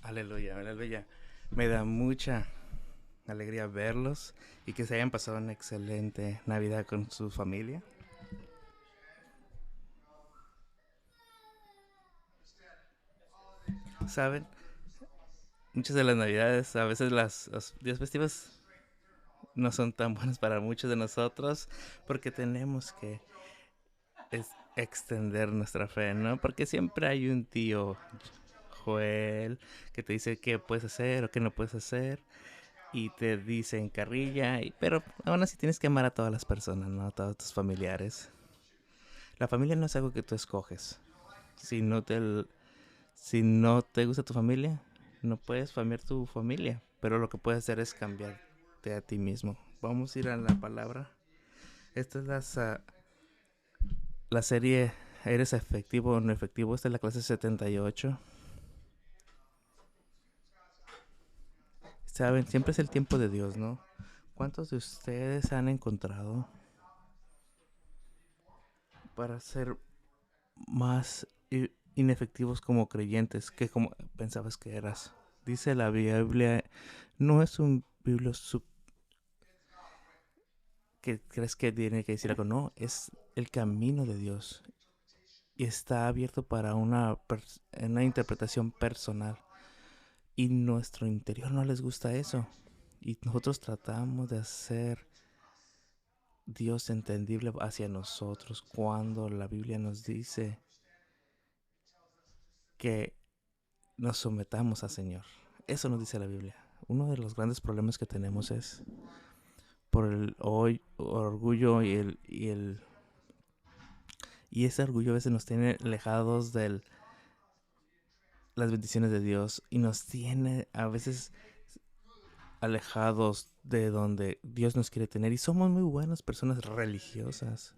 Aleluya, aleluya. Me da mucha alegría verlos y que se hayan pasado una excelente Navidad con su familia. ¿Saben? Muchas de las Navidades, a veces los días festivos no son tan buenos para muchos de nosotros porque tenemos que extender nuestra fe, ¿no? Porque siempre hay un tío Joel que te dice qué puedes hacer o qué no puedes hacer y te dice en carrilla, pero aún así tienes que amar a todas las personas, ¿no? A todos tus familiares. La familia no es algo que tú escoges. Si no te, si no te gusta tu familia, no puedes cambiar tu familia. Pero lo que puedes hacer es cambiarte a ti mismo. Vamos a ir a la palabra. Esta es la serie ¿Eres efectivo o no efectivo? Esta es la clase 78. Saben, siempre es el tiempo de Dios, ¿no? ¿Cuántos de ustedes han encontrado para ser más inefectivos como creyentes que como pensabas que eras? Dice la Biblia, no es un biblo que crees que tiene que decir algo, no, es el camino de Dios y está abierto para una interpretación personal y nuestro interior no les gusta eso y nosotros tratamos de hacer Dios entendible hacia nosotros cuando la Biblia nos dice que nos sometamos al Señor. Eso nos dice la Biblia. Uno de los grandes problemas que tenemos es por el orgullo y ese orgullo a veces nos tiene alejados de las bendiciones de Dios y nos tiene a veces alejados de donde Dios nos quiere tener y somos muy buenas personas religiosas.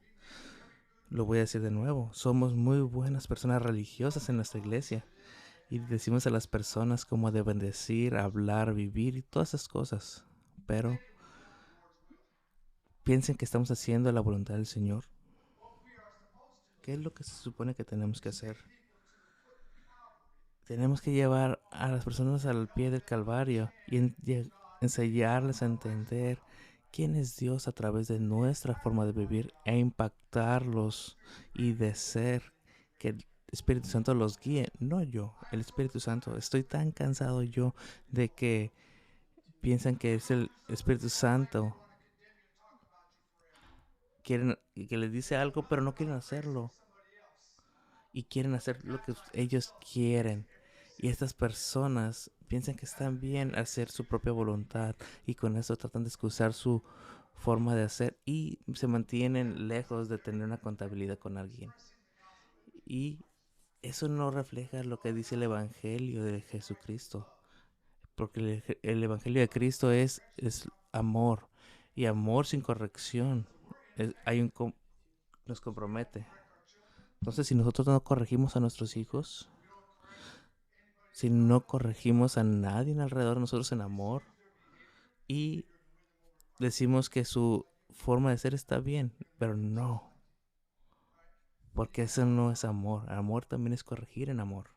Lo voy a decir de nuevo, somos muy buenas personas religiosas en nuestra iglesia y decimos a las personas cómo deben decir, hablar, vivir y todas esas cosas, pero piensen que estamos haciendo la voluntad del Señor. ¿Qué es lo que se supone que tenemos que hacer? Tenemos que llevar a las personas al pie del Calvario y enseñarles a entender quién es Dios a través de nuestra forma de vivir e impactarlos y de ser que el Espíritu Santo los guíe, no yo, el Espíritu Santo. Estoy tan cansado yo de que piensan que es el Espíritu Santo quieren que les dice algo pero no quieren hacerlo y quieren hacer lo que ellos quieren. Y estas personas piensan que están bien hacer su propia voluntad y con eso tratan de excusar su forma de hacer y se mantienen lejos de tener una contabilidad con alguien. Y eso no refleja lo que dice el Evangelio de Jesucristo, porque el Evangelio de Cristo es amor y amor sin corrección. Hay nos compromete. Entonces, si nosotros no corregimos a nuestros hijos, si no corregimos a nadie alrededor de nosotros en amor y decimos que su forma de ser está bien, pero no, porque eso no es amor. Amor también es corregir en amor.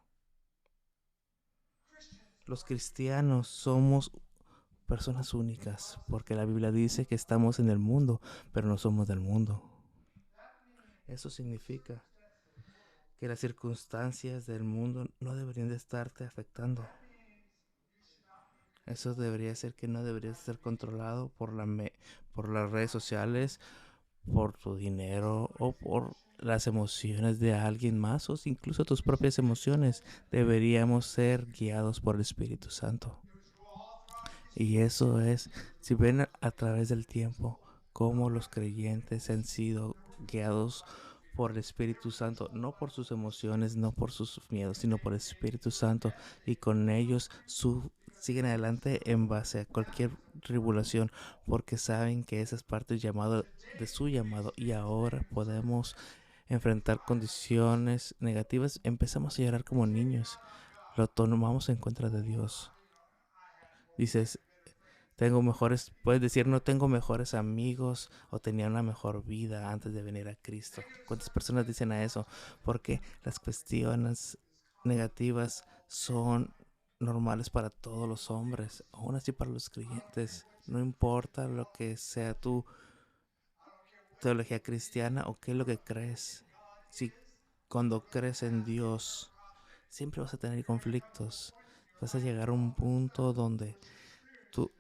Los cristianos somos personas únicas, porque la Biblia dice que estamos en el mundo, pero no somos del mundo. Eso significa que las circunstancias del mundo no deberían de estarte afectando. Eso debería ser que no debería ser controlado por las redes sociales, por tu dinero o por las emociones de alguien más o incluso tus propias emociones. Deberíamos ser guiados por el Espíritu Santo. Y eso es, si ven a través del tiempo, cómo los creyentes han sido guiados por el Espíritu Santo, no por sus emociones, no por sus miedos, sino por el Espíritu Santo. Y con ellos siguen adelante en base a cualquier tribulación, porque saben que esa es parte del llamado, de su llamado. Y ahora podemos enfrentar condiciones negativas. Empezamos a llorar como niños. Lo tomamos en contra de Dios. Dices, puedes decir, no tengo mejores amigos o tenía una mejor vida antes de venir a Cristo. ¿Cuántas personas dicen a eso? Porque las cuestiones negativas son normales para todos los hombres, aún así para los creyentes. No importa lo que sea tu teología cristiana o qué es lo que crees. Si cuando crees en Dios, siempre vas a tener conflictos. Vas a llegar a un punto donde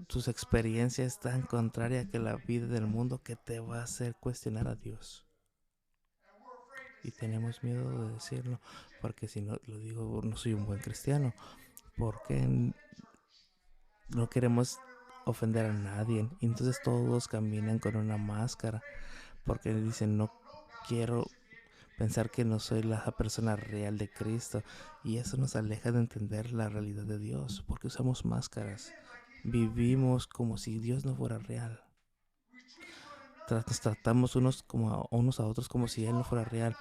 tus experiencias están contrarias que la vida del mundo que te va a hacer cuestionar a Dios. Y tenemos miedo de decirlo, porque si no lo digo, no soy un buen cristiano. Porque no queremos ofender a nadie. Y entonces todos caminan con una máscara, porque dicen, no quiero pensar que no soy la persona real de Cristo. Y eso nos aleja de entender la realidad de Dios, porque usamos máscaras. Vivimos como si Dios no fuera real. Nos tratamos unos a otros como si Él no fuera real.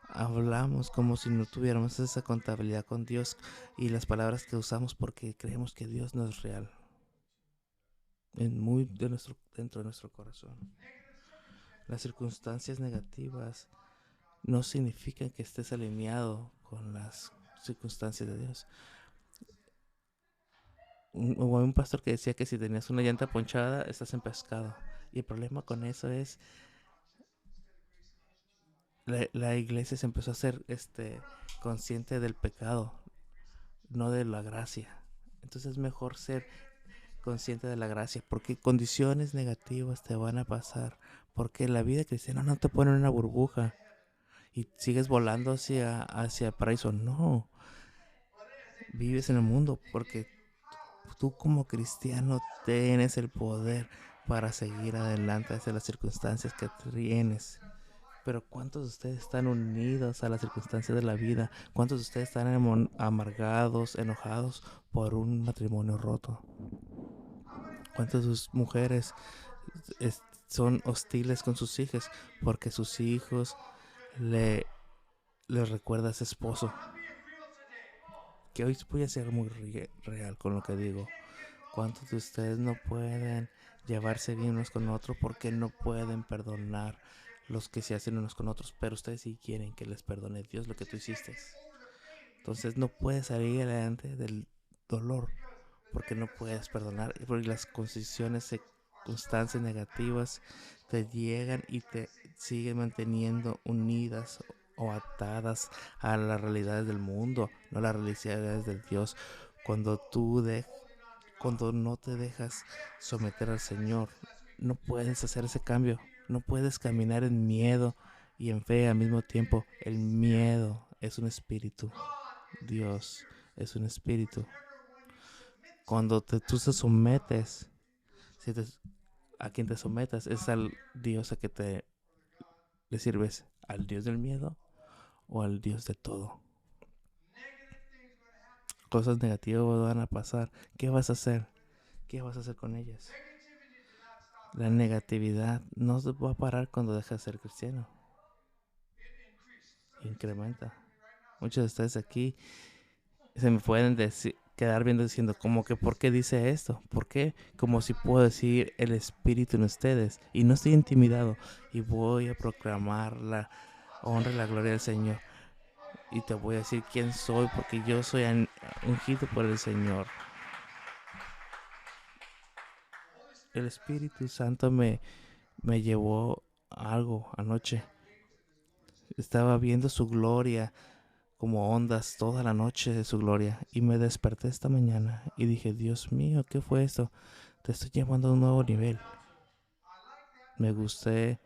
Hablamos como si no tuviéramos esa contabilidad con Dios y las palabras que usamos porque creemos que Dios no es real dentro de nuestro corazón. Las circunstancias negativas no significan que estés alineado con las circunstancias de Dios. Hubo un pastor que decía que si tenías una llanta ponchada, estás en pescado. Y el problema con eso es, la iglesia se empezó a ser consciente del pecado, no de la gracia. Entonces es mejor ser consciente de la gracia, porque condiciones negativas te van a pasar, porque la vida cristiana no te pone en una burbuja y sigues volando hacia el paraíso. No, vives en el mundo porque tú como cristiano tienes el poder para seguir adelante hacia las circunstancias que tienes. Pero ¿cuántos de ustedes están unidos a las circunstancias de la vida? ¿Cuántos de ustedes están amargados, enojados por un matrimonio roto? ¿Cuántas de sus mujeres son hostiles con sus hijos porque sus hijos le recuerda a ese esposo? Que hoy voy a ser muy real con lo que digo. ¿Cuántos de ustedes no pueden llevarse bien unos con otros porque no pueden perdonar los que se hacen unos con otros? Pero ustedes sí quieren que les perdone Dios lo que tú hiciste. Entonces no puedes salir adelante del dolor porque no puedes perdonar, porque las circunstancias negativas te llegan y te siguen manteniendo unidas o atadas a las realidades del mundo, no a las realidades del Dios. Cuando cuando no te dejas someter al Señor, no puedes hacer ese cambio, no puedes caminar en miedo y en fe al mismo tiempo. El miedo es un espíritu, Dios es un espíritu. Cuando tú te sometes, si te, a quien te sometas es al Dios a que le sirves, al Dios del miedo o al Dios de todo. Cosas negativas van a pasar. ¿Qué vas a hacer? ¿Qué vas a hacer con ellas? La negatividad no se va a parar cuando dejas de ser cristiano. Incrementa. Muchos de ustedes aquí se me pueden quedar viendo diciendo como que ¿por qué dice esto? ¿Por qué? Como si puedo decir el Espíritu en ustedes y no estoy intimidado y voy a proclamar la honra y la gloria del Señor y te voy a decir quién soy porque yo soy ungido por el Señor. El Espíritu Santo me llevó a algo anoche. Estaba viendo su gloria como ondas toda la noche de su gloria y me desperté esta mañana y dije, Dios mío, ¿qué fue esto? Te estoy llevando a un nuevo nivel. Me gusté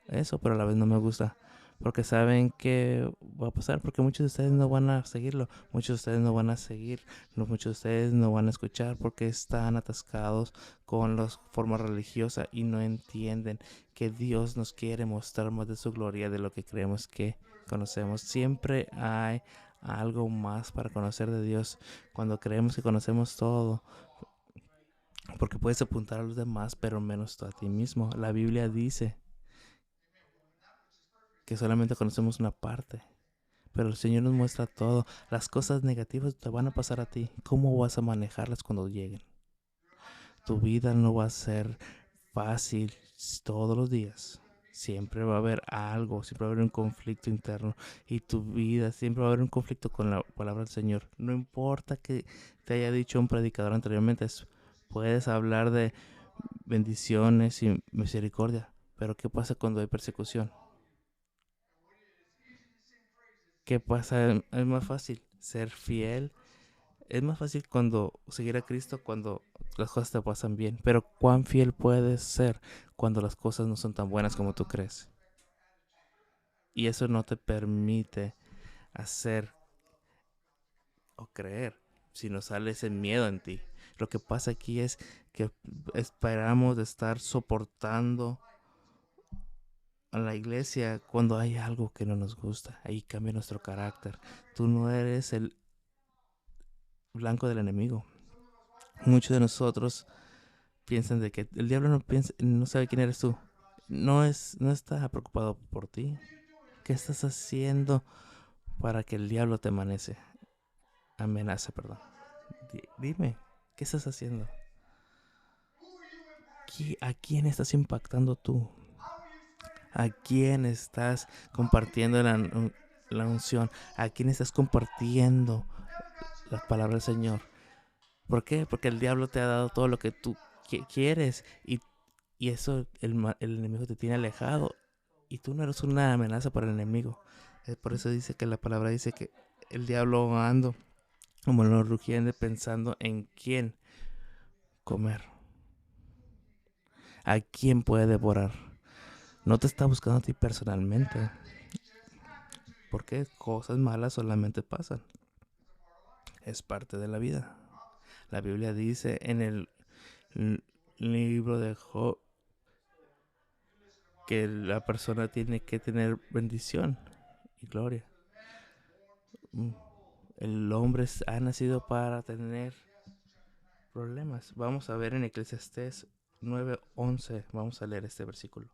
eso, pero a la vez no me gusta. Porque saben que va a pasar, porque muchos de ustedes no van a seguirlo, muchos de ustedes no van a seguir, muchos de ustedes no van a escuchar porque están atascados con las formas religiosas y no entienden que Dios nos quiere mostrar más de su gloria de lo que creemos que conocemos. Siempre hay algo más para conocer de Dios cuando creemos que conocemos todo, porque puedes apuntar a los demás, pero menos tú a ti mismo. La Biblia dice que solamente conocemos una parte, pero el Señor nos muestra todo. Las cosas negativas te van a pasar a ti. ¿Cómo vas a manejarlas cuando lleguen? Tu vida no va a ser fácil todos los días. Siempre va a haber algo, siempre va a haber un conflicto interno y tu vida, siempre va a haber un conflicto con la palabra del Señor. No importa que te haya dicho un predicador anteriormente, puedes hablar de bendiciones y misericordia, pero ¿qué pasa cuando hay persecución? ¿Qué pasa? Es más fácil ser fiel. Es más fácil cuando seguir a Cristo cuando las cosas te pasan bien, pero ¿cuán fiel puedes ser cuando las cosas no son tan buenas como tú crees? Y eso no te permite hacer o creer, sino sale ese miedo en ti. Lo que pasa aquí es que esperamos de estar soportando a la iglesia cuando hay algo que no nos gusta. Ahí cambia nuestro carácter. Tú no eres el blanco del enemigo. Muchos de nosotros piensan de que el diablo no sabe quién eres tú. No está preocupado por ti. ¿Qué estás haciendo para que el diablo te amenace, perdón? Dime, ¿qué estás haciendo? ¿A quién estás impactando tú? ¿A quién estás compartiendo la unción? ¿A quién estás compartiendo la palabra del Señor? ¿Por qué? Porque el diablo te ha dado todo lo que tú quieres y eso el enemigo te tiene alejado y tú no eres una amenaza para el enemigo. Por eso dice que la palabra dice que el diablo ando como lo rugiente pensando en quién comer, a quién puede devorar. No te está buscando a ti personalmente, porque cosas malas solamente pasan. Es parte de la vida. La Biblia dice en el libro de Job que la persona tiene que tener bendición y gloria. El hombre ha nacido para tener problemas. Vamos a ver en Eclesiastés 9:11. Vamos a leer este versículo.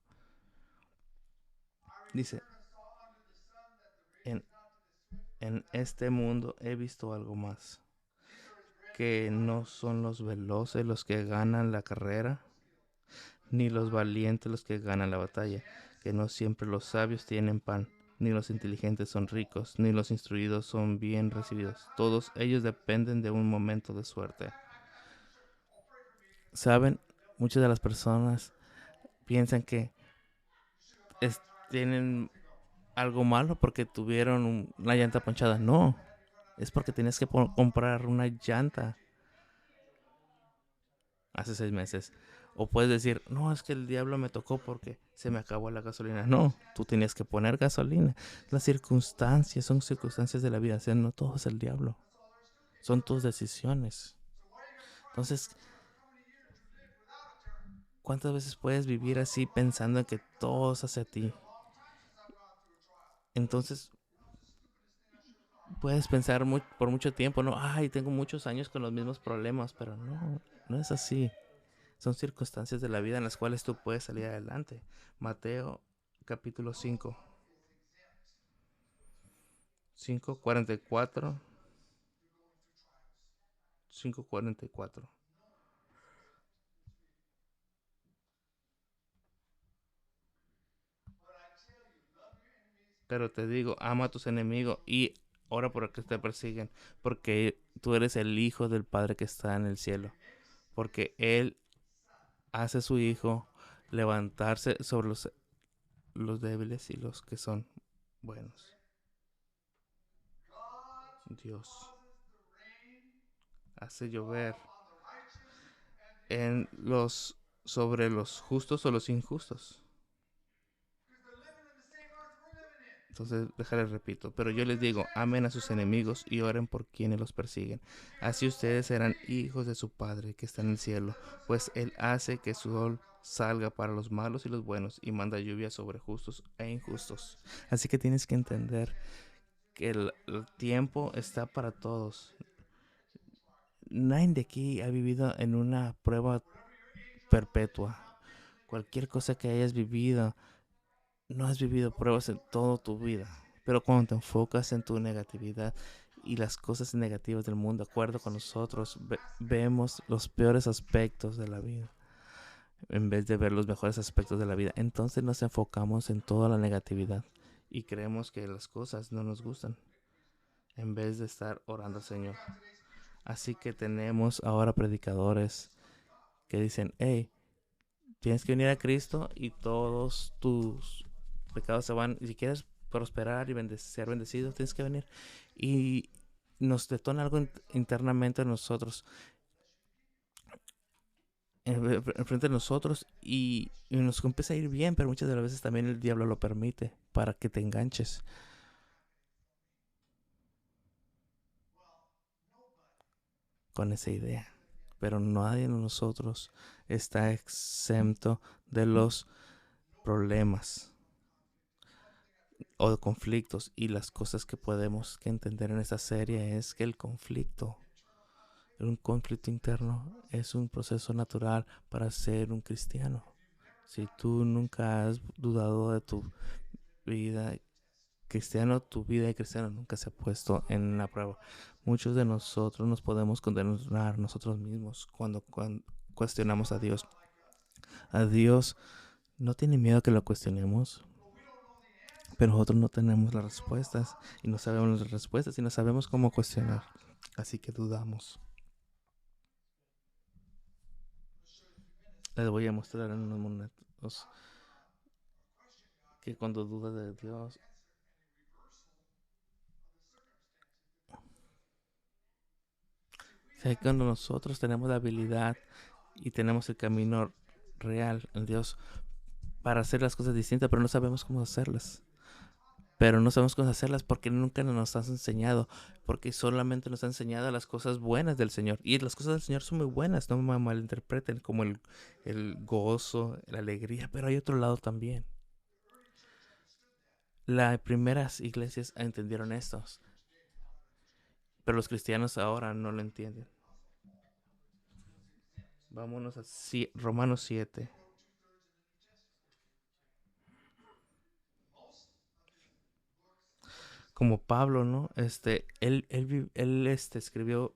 Dice, en, en este mundo he visto algo más, que no son los veloces los que ganan la carrera, ni los valientes los que ganan la batalla, que no siempre los sabios tienen pan, ni los inteligentes son ricos, ni los instruidos son bien recibidos. Todos ellos dependen de un momento de suerte. ¿Saben? Muchas de las personas piensan que es- tienen algo malo porque tuvieron una llanta ponchada. No, es porque tienes que comprar una llanta hace 6 meses. O puedes decir, no, es que el diablo me tocó porque se me acabó la gasolina. No, tú tenías que poner gasolina. Las circunstancias son circunstancias de la vida. O sea, no todo es el diablo. Son tus decisiones. Entonces, ¿cuántas veces puedes vivir así pensando en que todo es hacia ti? Entonces, puedes pensar por mucho tiempo, no, ay, tengo muchos años con los mismos problemas, pero no, no es así. Son circunstancias de la vida en las cuales tú puedes salir adelante. Mateo capítulo 5, 5:44, 5:44. Pero te digo, ama a tus enemigos y ora por el que te persiguen, porque tú eres el hijo del Padre que está en el cielo. Porque Él hace a su hijo levantarse sobre los débiles y los que son buenos. Dios hace llover en los sobre los justos o los injustos. Entonces, déjales repito, pero yo les digo, amen a sus enemigos y oren por quienes los persiguen. Así ustedes serán hijos de su Padre que está en el cielo, pues Él hace que su sol salga para los malos y los buenos y manda lluvia sobre justos e injustos. Así que tienes que entender que el tiempo está para todos. Nadie de aquí ha vivido en una prueba perpetua. Cualquier cosa que hayas vivido, no has vivido pruebas en toda tu vida. Pero cuando te enfocas en tu negatividad y las cosas negativas del mundo, de acuerdo con nosotros, vemos los peores aspectos de la vida. en vez de ver los mejores aspectos de la vida. Entonces nos enfocamos en toda la negatividad y creemos que las cosas no nos gustan en vez de estar orando al Señor. Así que tenemos ahora predicadores que dicen, hey, tienes que venir a Cristo y todos tus pecados se van. Y si quieres prosperar y ser bendecido, tienes que venir. Y nos detona algo internamente en nosotros, enfrente de nosotros, y nos empieza a ir bien, pero muchas de las veces también el diablo lo permite para que te enganches con esa idea. Pero nadie de nosotros está exento de los problemas o de conflictos, y las cosas que podemos que entender en esta serie es que un conflicto interno es un proceso natural para ser un cristiano. Si tú nunca has dudado de vida tu vida de cristiano nunca se ha puesto en la prueba. Muchos de nosotros nos podemos condenar nosotros mismos cuando cuestionamos a Dios. A Dios no tiene miedo que lo cuestionemos, pero nosotros no tenemos las respuestas y no sabemos las respuestas y no sabemos cómo cuestionar. Así que dudamos. Les voy a mostrar en unos momentos que cuando dudas de Dios, o sea, cuando nosotros tenemos la habilidad y tenemos el camino real en Dios para hacer las cosas distintas, pero no sabemos cómo hacerlas. Pero no sabemos cómo hacerlas porque nunca nos has enseñado, porque solamente nos ha enseñado las cosas buenas del Señor. Y las cosas del Señor son muy buenas, no me malinterpreten, como el gozo, la alegría, pero hay otro lado también. Las primeras iglesias entendieron estos, pero los cristianos ahora no lo entienden. Vámonos a Romanos 7. Como Pablo, ¿no? Él escribió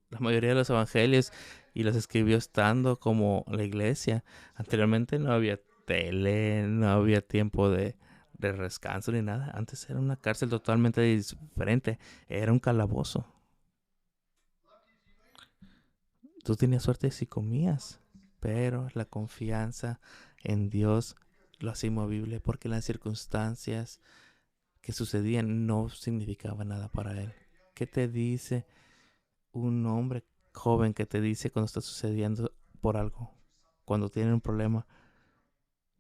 la mayoría de los evangelios y los escribió estando como la iglesia. Anteriormente no había tele, no había tiempo de descanso ni nada. Antes era una cárcel totalmente diferente. Era un calabozo. Tú tenías suerte si comías, pero la confianza en Dios lo hacía inmovible porque las circunstancias que sucedían no significaban nada para él. ¿Qué te dice un hombre joven que te dice cuando está sucediendo por algo? Cuando tienen un problema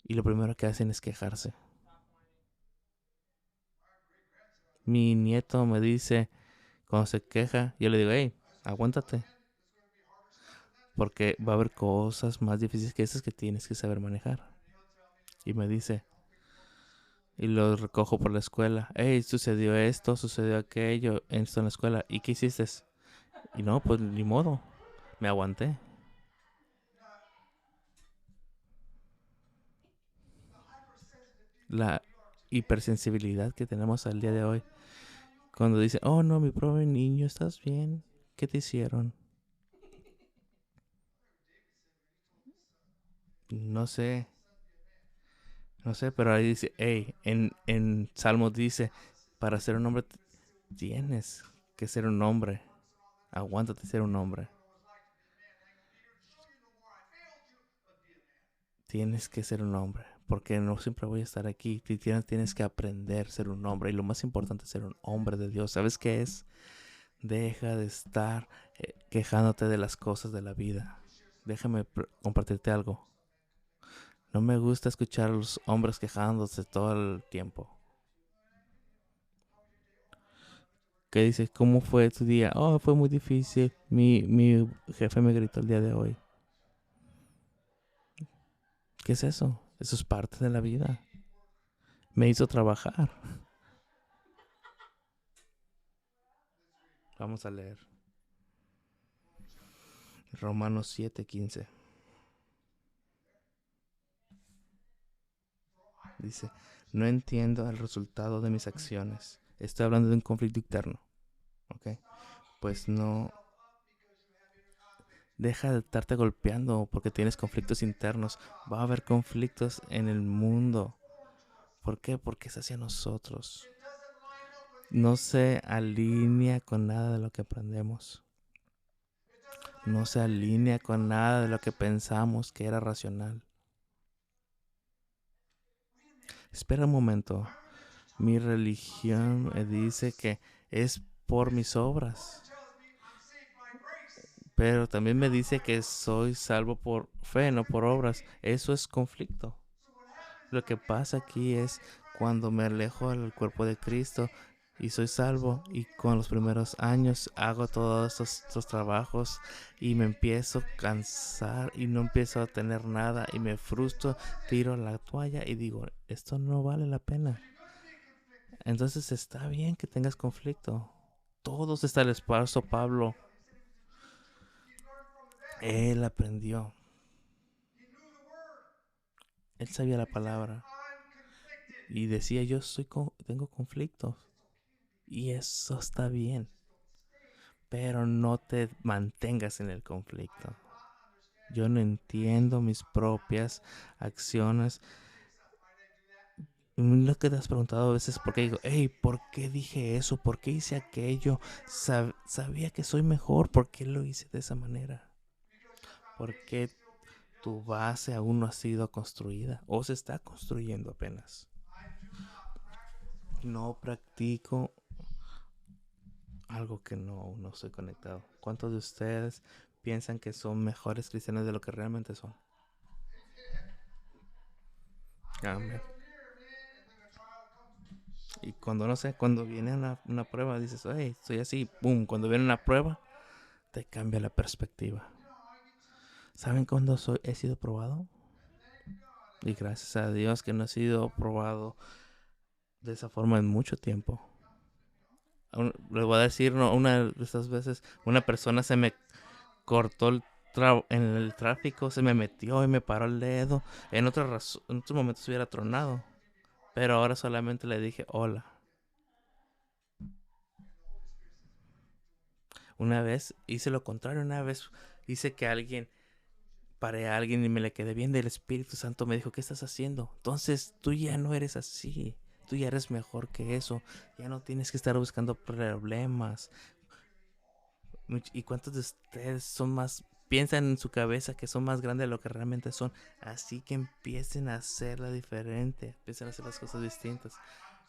y lo primero que hacen es quejarse. Mi nieto me dice, cuando se queja, yo le digo, hey, aguántate, porque va a haber cosas más difíciles que esas que tienes que saber manejar. Y me dice, y lo recojo por la escuela, hey, sucedió esto, sucedió aquello, esto en la escuela, ¿y qué hiciste? Y no, pues ni modo, me aguanté. La hipersensibilidad que tenemos al día de hoy, cuando dicen, oh no, mi pobre niño, ¿estás bien? ¿Qué te hicieron? No sé, no sé, pero ahí dice, hey, en Salmos dice, para ser un hombre tienes que ser un hombre. Aguántate ser un hombre. Tienes que ser un hombre, porque no siempre voy a estar aquí. Tienes que aprender a ser un hombre. Y lo más importante es ser un hombre de Dios. ¿Sabes qué es? Deja de estar quejándote de las cosas de la vida. Déjame compartirte algo. No me gusta escuchar a los hombres quejándose todo el tiempo. ¿Qué dices? ¿Cómo fue tu día? Oh, fue muy difícil. Mi jefe me gritó el día de hoy. ¿Qué es eso? Eso es parte de la vida. Me hizo trabajar. Vamos a leer. Romanos 7:15. Dice, no entiendo el resultado de mis acciones. Estoy hablando de un conflicto interno. ¿Ok? Pues no Deja de estarte golpeando porque tienes conflictos internos. Va a haber conflictos en el mundo. ¿Por qué? Porque es hacia nosotros. No se alinea con nada de lo que aprendemos. No se alinea con nada de lo que pensamos que era racional. Espera un momento. Mi religión me dice que es por mis obras. Pero también me dice que soy salvo por fe, no por obras. Eso es conflicto. Lo que pasa aquí es cuando me alejo del cuerpo de Cristo y soy salvo y con los primeros años hago todos estos trabajos y me empiezo a cansar y no empiezo a tener nada y me frustro, tiro la toalla y digo, esto no vale la pena. Entonces está bien que tengas conflicto. Todos está el esposo Pablo. Él aprendió. Él sabía la palabra. Y decía, tengo conflictos. Y eso está bien. Pero no te mantengas en el conflicto. Yo no entiendo mis propias acciones. Lo que te has preguntado a veces por qué digo, hey, ¿por qué dije eso? ¿Por qué hice aquello? Sabía que soy mejor. ¿Por qué lo hice de esa manera? ¿Por qué tu base aún no ha sido construida? ¿O se está construyendo apenas? No practico algo que no estoy conectado. ¿Cuántos de ustedes piensan que son mejores cristianos de lo que realmente son? Amén. Y cuando no sé, cuando viene una prueba, dices, hey, estoy así, boom. Cuando viene una prueba, te cambia la perspectiva. ¿Saben cuándo he sido probado? Y gracias a Dios que no he sido probado de esa forma en mucho tiempo. Les voy a decir, no, una de estas veces, una persona se me cortó en el tráfico, se me metió y me paró el dedo. En otros momentos se hubiera tronado. Pero ahora solamente le dije hola. Una vez hice lo contrario, una vez hice que paré a alguien y me le quedé viendo. El Espíritu Santo me dijo, ¿qué estás haciendo? Entonces tú ya no eres así. Tú ya eres mejor que eso. Ya no tienes que estar buscando problemas. ¿Y cuántos de ustedes piensan en su cabeza que son más grandes de lo que realmente son? Así que empiecen a hacerla diferente. Empiecen a hacer las cosas distintas.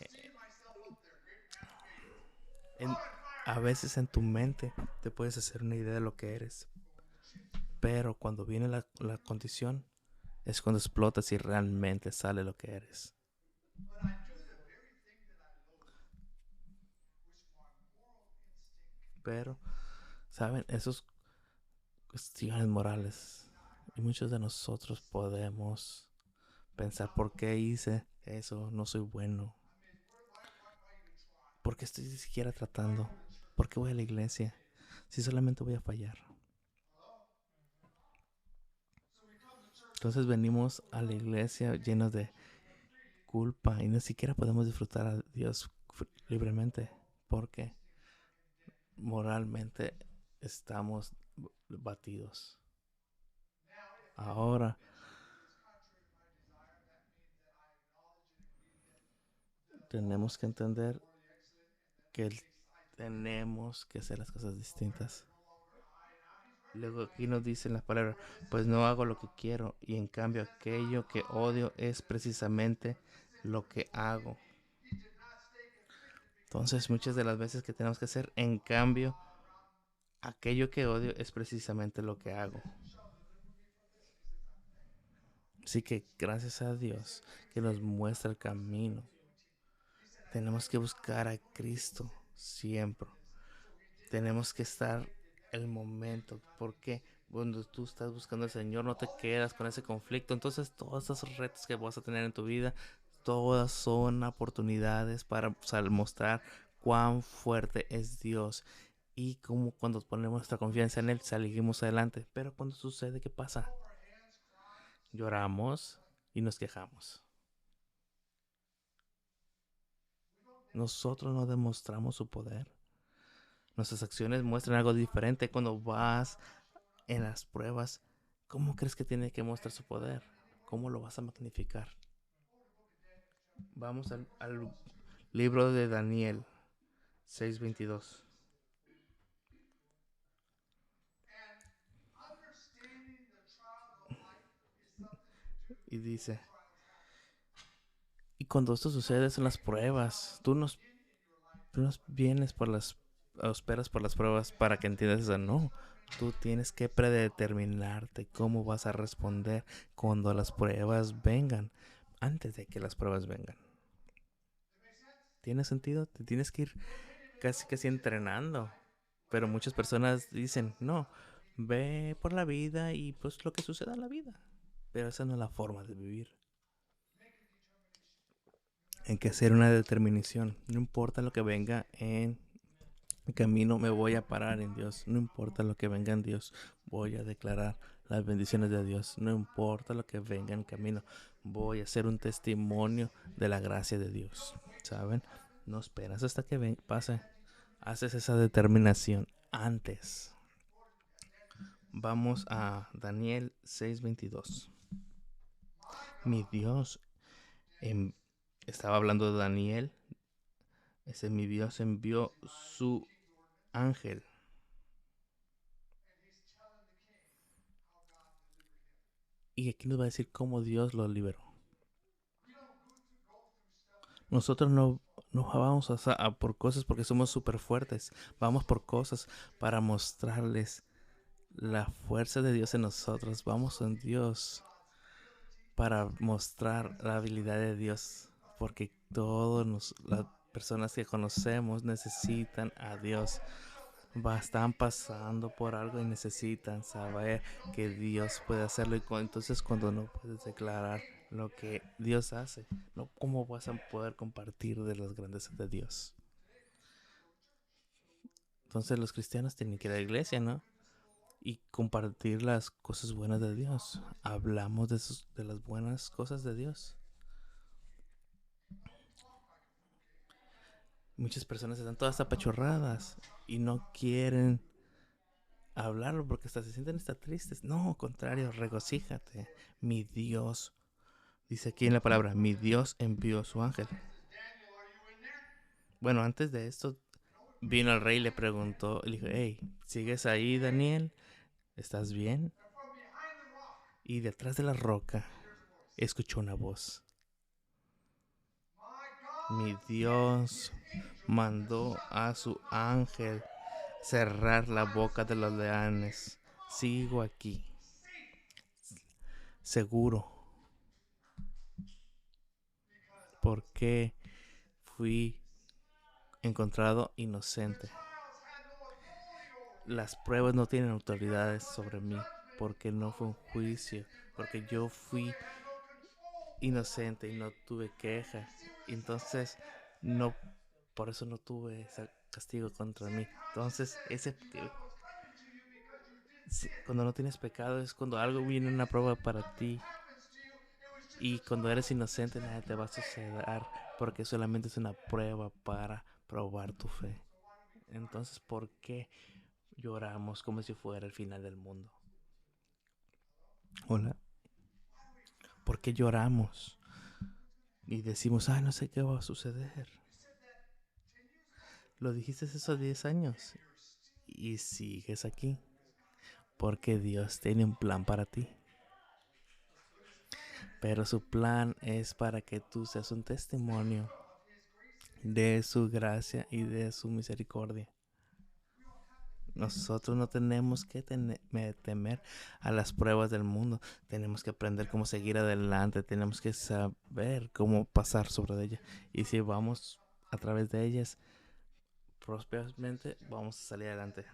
Eh, en- a veces en tu mente te puedes hacer una idea de lo que eres. Pero cuando viene la condición, es cuando explotas y realmente sale lo que eres. Pero, ¿saben? Esos cuestiones morales. Y muchos de nosotros podemos pensar, ¿por qué hice eso? No soy bueno. ¿Por qué estoy siquiera tratando? ¿Por qué voy a la iglesia? Si solamente voy a fallar. Entonces venimos a la iglesia llenos de culpa y ni siquiera podemos disfrutar a Dios libremente. Porque moralmente estamos batidos. Ahora tenemos que entender que tenemos que hacer las cosas distintas. Luego aquí nos dice la palabra, pues no hago lo que quiero y en cambio aquello que odio es precisamente lo que hago. Entonces muchas de las veces que tenemos que hacer, en cambio, aquello que odio es precisamente lo que hago. Así que gracias a Dios que nos muestra el camino. Tenemos que buscar a Cristo siempre. Tenemos que estar el momento. Porque cuando tú estás buscando al Señor no te quedas con ese conflicto. Entonces todos esos retos que vas a tener en tu vida, todas son oportunidades para mostrar cuán fuerte es Dios. Y como cuando ponemos nuestra confianza en Él, salimos adelante. Pero cuando sucede, ¿qué pasa? Lloramos y nos quejamos. Nosotros no demostramos su poder. Nuestras acciones muestran algo diferente cuando vas en las pruebas, ¿cómo crees que tiene que mostrar su poder? ¿Cómo lo vas a magnificar? Vamos al libro de Daniel 6:22. Y dice, y cuando esto sucede son las pruebas. Tú nos vienes por las, esperas por las pruebas para que entiendas eso. No, tú tienes que predeterminarte cómo vas a responder cuando las pruebas vengan, antes de que las pruebas vengan. ¿Tiene sentido? Te tienes que ir casi casi entrenando. Pero muchas personas dicen, no, ve por la vida y pues lo que suceda en la vida. Pero esa no es la forma de vivir. Hay que hacer una determinación. No importa lo que venga en mi camino, me voy a parar en Dios. No importa lo que venga en Dios, voy a declarar las bendiciones de Dios. No importa lo que venga en camino, voy a ser un testimonio de la gracia de Dios. ¿Saben? No esperas hasta que pase. Haces esa determinación antes. Vamos a Daniel 6:22. Mi Dios, em, estaba hablando de Daniel. Ese mi Dios envió su ángel. Y aquí nos va a decir cómo Dios lo liberó. Nosotros no vamos por cosas porque somos súper fuertes. Vamos por cosas para mostrarles la fuerza de Dios en nosotros. Vamos en Dios para mostrar la habilidad de Dios. Porque todas las personas que conocemos necesitan a Dios. Están pasando por algo y necesitan saber que Dios puede hacerlo. Y entonces cuando no puedes declarar lo que Dios hace, no, ¿cómo vas a poder compartir de las grandezas de Dios? Entonces los cristianos tienen que ir a la iglesia, ¿no? Y compartir las cosas buenas de Dios. Hablamos de las buenas cosas de Dios. Muchas personas están todas apachurradas y no quieren hablarlo porque hasta se sienten tristes. No, al contrario, regocíjate. Mi Dios, dice aquí en la palabra, mi Dios envió su ángel. Bueno, antes de esto, vino el rey y le preguntó, le dijo, hey, ¿sigues ahí, Daniel? ¿Estás bien? Y detrás de la roca escuchó una voz. Mi Dios mandó a su ángel cerrar la boca de los leones. Sigo aquí, seguro, porque fui encontrado inocente. Las pruebas no tienen autoridades sobre mí, porque no fue un juicio, porque yo fui inocente y no tuve queja. Entonces, no, por eso no tuve ese castigo contra mí. Entonces, cuando no tienes pecado es cuando algo viene una prueba para ti. Y cuando eres inocente nada te va a suceder porque solamente es una prueba para probar tu fe. Entonces, ¿por qué lloramos como si fuera el final del mundo? Hola. ¿Por qué lloramos? Y decimos, no sé qué va a suceder. Lo dijiste esos 10 años y sigues aquí porque Dios tiene un plan para ti. Pero su plan es para que tú seas un testimonio de su gracia y de su misericordia. Nosotros no tenemos que temer a las pruebas del mundo. Tenemos que aprender cómo seguir adelante. Tenemos que saber cómo pasar sobre ellas. Y si vamos a través de ellas prósperamente, vamos a salir adelante.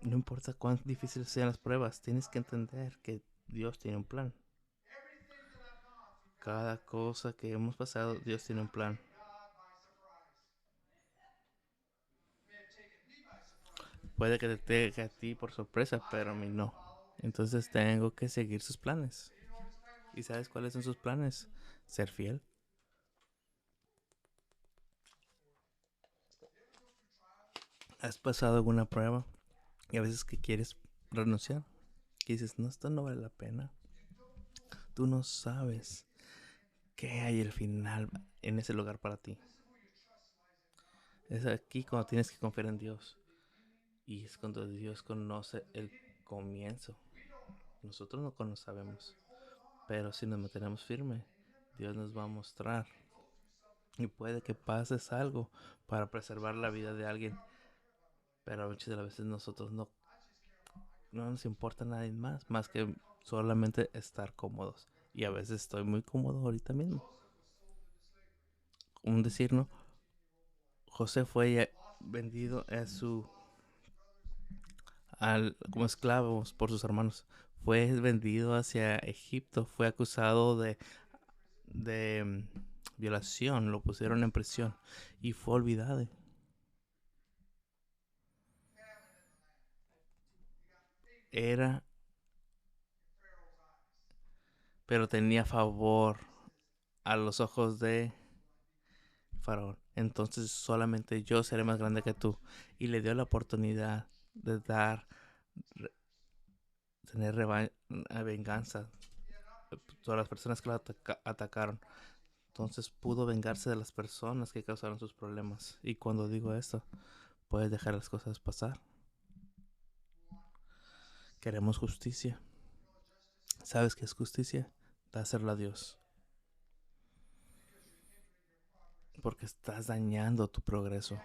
No importa cuán difíciles sean las pruebas, tienes que entender que Dios tiene un plan. Cada cosa que hemos pasado, Dios tiene un plan. Puede que te tenga a ti por sorpresa, pero a mí no. Entonces tengo que seguir sus planes. ¿Y sabes cuáles son sus planes? Ser fiel. ¿Has pasado alguna prueba y a veces que quieres renunciar? Que dices, no, esto no vale la pena. Tú no sabes qué hay al final en ese lugar para ti. Es aquí cuando tienes que confiar en Dios. Y es cuando Dios conoce el comienzo. Nosotros no lo sabemos. Pero si nos mantenemos firmes, Dios nos va a mostrar. Y puede que pases algo para preservar la vida de alguien. Pero muchas de las veces nosotros no nos importa nadie más que solamente estar cómodos. Y a veces estoy muy cómodo ahorita mismo. Un decir, ¿no? José fue vendido como esclavos por sus hermanos. Fue vendido hacia Egipto. Fue acusado de violación. Lo pusieron en prisión. Y fue olvidado. Era, pero tenía favor a los ojos de Faraón. Entonces solamente yo seré más grande que tú. Y le dio la oportunidad de tener venganza sobre las personas que lo atacaron. Entonces pudo vengarse de las personas que causaron sus problemas. Y cuando digo esto, puedes dejar las cosas pasar. Queremos justicia. ¿Sabes qué es justicia? Dásela a Dios. Porque estás dañando tu progreso.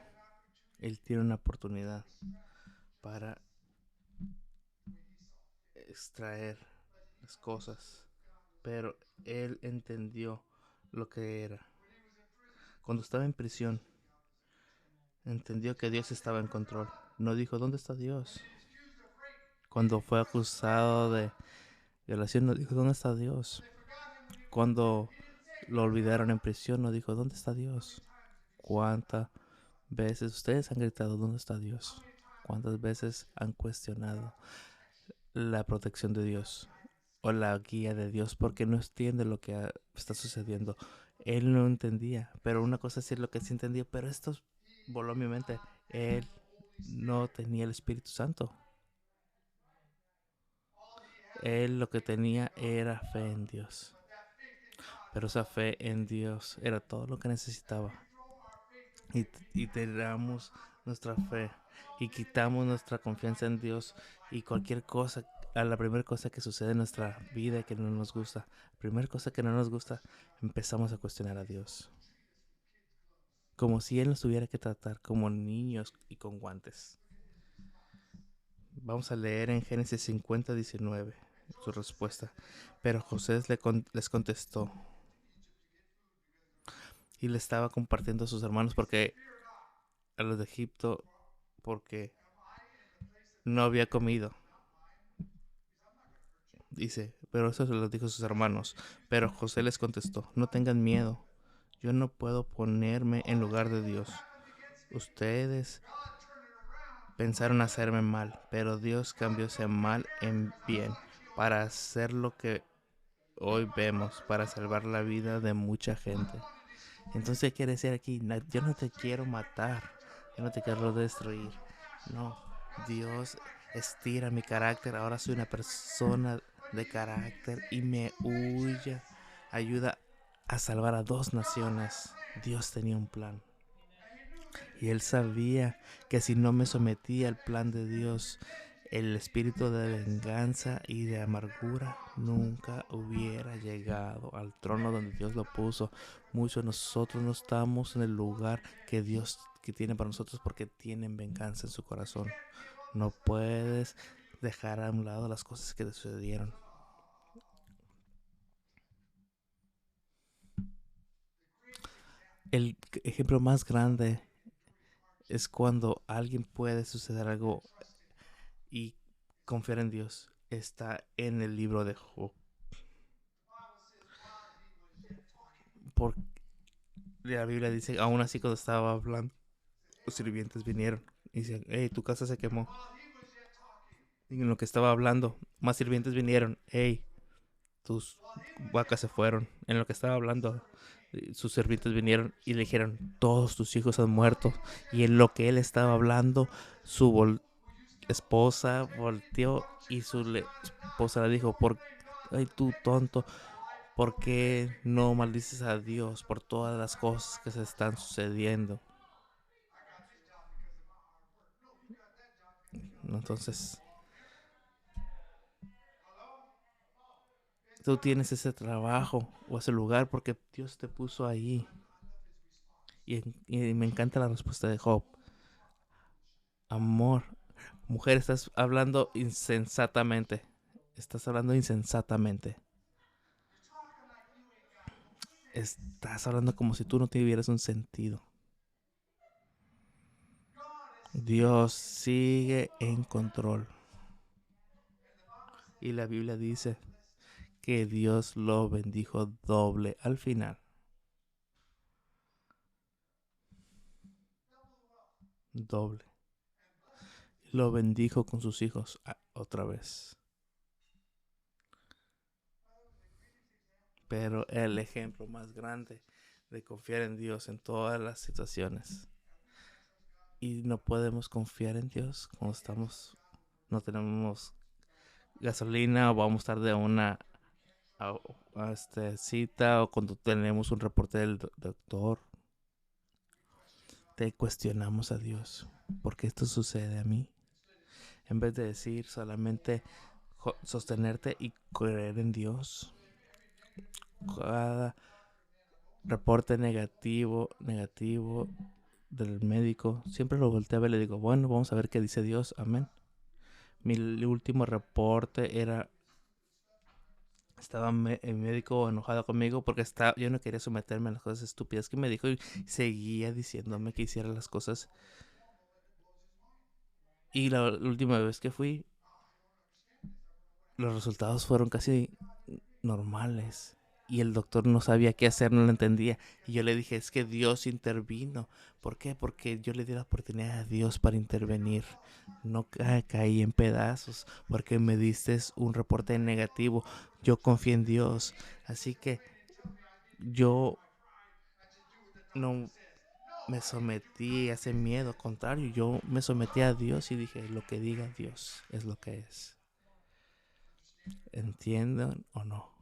Él tiene una oportunidad para extraer las cosas. Pero él entendió lo que era. Cuando estaba en prisión, entendió que Dios estaba en control. No dijo, ¿dónde está Dios? Cuando fue acusado de violación, no dijo, ¿dónde está Dios? Cuando lo olvidaron en prisión, no dijo, ¿dónde está Dios? ¿Cuántas veces ustedes han gritado, ¿dónde está Dios? ¿Cuántas veces han cuestionado la protección de Dios o la guía de Dios porque no entiende lo que está sucediendo? Él no entendía, pero una cosa es lo que sí entendía, pero esto voló mi mente. Él no tenía el Espíritu Santo. Él lo que tenía era fe en Dios. Pero esa fe en Dios era todo lo que necesitaba. Y tiramos nuestra fe y quitamos nuestra confianza en Dios y cualquier cosa, a la primera cosa que sucede en nuestra vida que no nos gusta, la primera cosa que no nos gusta, empezamos a cuestionar a Dios. Como si Él nos tuviera que tratar como niños y con guantes. Vamos a leer en Génesis 50:19 su respuesta. Pero José les contestó y le estaba compartiendo a sus hermanos porque a los de Egipto porque no había comido. Dice, pero eso se lo dijo a sus hermanos. Pero José les contestó, no tengan miedo, yo no puedo ponerme en lugar de Dios. Ustedes pensaron hacerme mal, pero Dios cambió ese mal en bien para hacer lo que hoy vemos, para salvar la vida de mucha gente. Entonces, ¿qué quiere decir aquí? Yo no te quiero matar, yo no te quiero destruir. No, Dios estira mi carácter. Ahora soy una persona de carácter y me ayuda a salvar a dos naciones. Dios tenía un plan. Y él sabía que si no me sometía al plan de Dios, el espíritu de venganza y de amargura nunca hubiera llegado al trono donde Dios lo puso. Muchos de nosotros no estamos en el lugar que Dios que tiene para nosotros porque tienen venganza en su corazón. No puedes dejar a un lado las cosas que te sucedieron. El ejemplo más grande es cuando alguien puede suceder algo y confiar en Dios. Está en el libro de Job. Por la Biblia dice, aún así cuando estaba hablando, los sirvientes vinieron y dicen, hey, tu casa se quemó. Y en lo que estaba hablando, más sirvientes vinieron, hey, tus vacas se fueron. En lo que estaba hablando, sus sirvientes vinieron y le dijeron, todos tus hijos han muerto. Y en lo que él estaba hablando, su esposa volteó y esposa le dijo, ay tú tonto, ¿por qué no maldices a Dios por todas las cosas que se están sucediendo? Entonces, tú tienes ese trabajo o ese lugar porque Dios te puso ahí. Y me encanta la respuesta de Job. Amor, mujer, estás hablando insensatamente. Estás hablando insensatamente. Estás hablando como si tú no tuvieras un sentido. Dios sigue en control. Y la Biblia dice que Dios lo bendijo doble al final. Doble. Lo bendijo con sus hijos otra vez. Pero el ejemplo más grande de confiar en Dios en todas las situaciones. Y no podemos confiar en Dios cuando no tenemos gasolina o vamos tarde a una cita o cuando tenemos un reporte del doctor. Te cuestionamos a Dios. ¿Por qué esto sucede a mí? En vez de decir solamente sostenerte y creer en Dios. Cada reporte negativo del médico, siempre lo volteo a ver y le digo, bueno, vamos a ver qué dice Dios, amén. Mi último reporte estaba el médico enojado conmigo porque yo no quería someterme a las cosas estúpidas que me dijo y seguía diciéndome que hiciera las cosas. Y la última vez que fui, los resultados fueron casi normales. Y el doctor no sabía qué hacer, no lo entendía. Y yo le dije, es que Dios intervino. ¿Por qué? Porque yo le di la oportunidad a Dios para intervenir. No caí en pedazos porque me diste un reporte negativo. Yo confié en Dios. Así que yo no me sometí a ese miedo. Al contrario, yo me sometí a Dios y dije, lo que diga Dios es lo que es. ¿Entienden o no?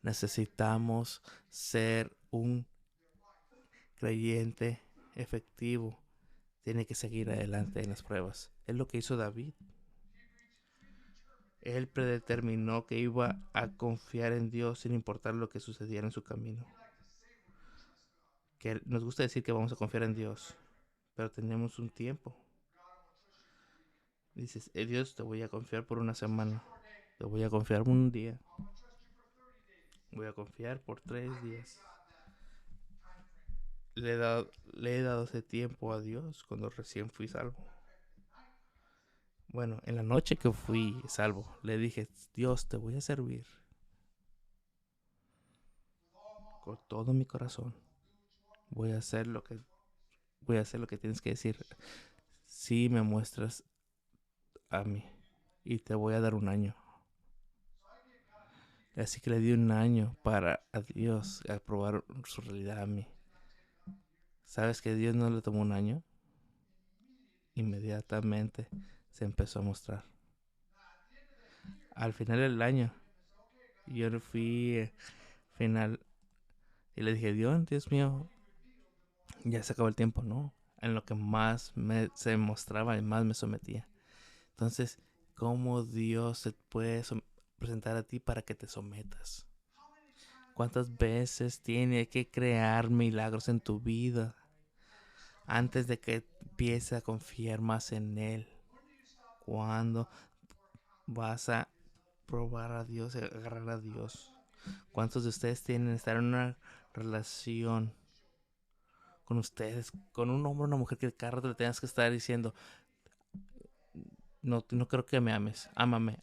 Necesitamos ser un creyente efectivo. Tiene que seguir adelante en las pruebas. Es lo que hizo David. Él predeterminó que iba a confiar en Dios sin importar lo que sucediera en su camino. Que nos gusta decir que vamos a confiar en Dios, pero tenemos un tiempo. Dices, Dios, te voy a confiar por una semana. Te voy a confiar un día. Voy a confiar por 3 días. Le he dado ese tiempo a Dios cuando recién fui salvo. Bueno, en la noche que fui salvo, le dije, Dios, te voy a servir con todo mi corazón. Voy a hacer lo que tienes que decir. Si me muestras a mí y te voy a dar un año. Así que le di un año para a Dios a probar su realidad a mí. ¿Sabes que Dios no le tomó un año? Inmediatamente se empezó a mostrar. Al final del año, yo fui final y le dije, Dios mío, ya se acabó el tiempo, ¿no? En lo que más se mostraba y más me sometía. Entonces, ¿cómo Dios se puede presentar a ti para que te sometas? ¿Cuántas veces tiene que crear milagros en tu vida antes de que empieces a confiar más en Él? ¿Cuándo vas a probar a Dios, a agarrar a Dios? ¿Cuántos de ustedes tienen que estar en una relación con ustedes, con un hombre o una mujer que cada rato le tengas que estar diciendo, no creo que me ames, ámame.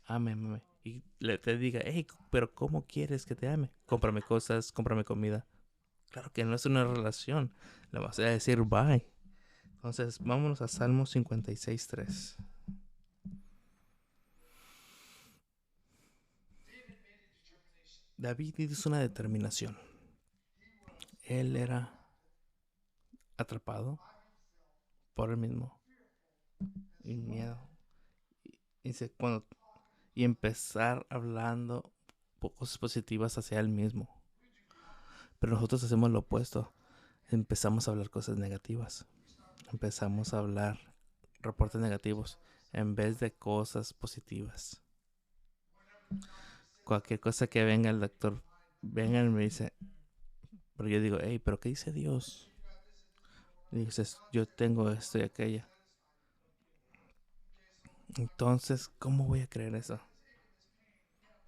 Y te diga, hey, pero ¿cómo quieres que te ame? Cómprame cosas, cómprame comida. Claro que no es una relación. Le vas a decir bye. Entonces, vámonos a Salmo 56:3. David hizo una determinación. Él era atrapado por él mismo y miedo. Y, cuando, y empezar hablando cosas positivas hacia él mismo. Pero nosotros hacemos lo opuesto. Empezamos a hablar cosas negativas. Empezamos a hablar reportes negativos en vez de cosas positivas. Cualquier cosa que venga el doctor, venga y me dice, pero yo digo, hey, pero ¿qué dice Dios? Y dices, yo tengo esto y aquello. Entonces, ¿cómo voy a creer eso?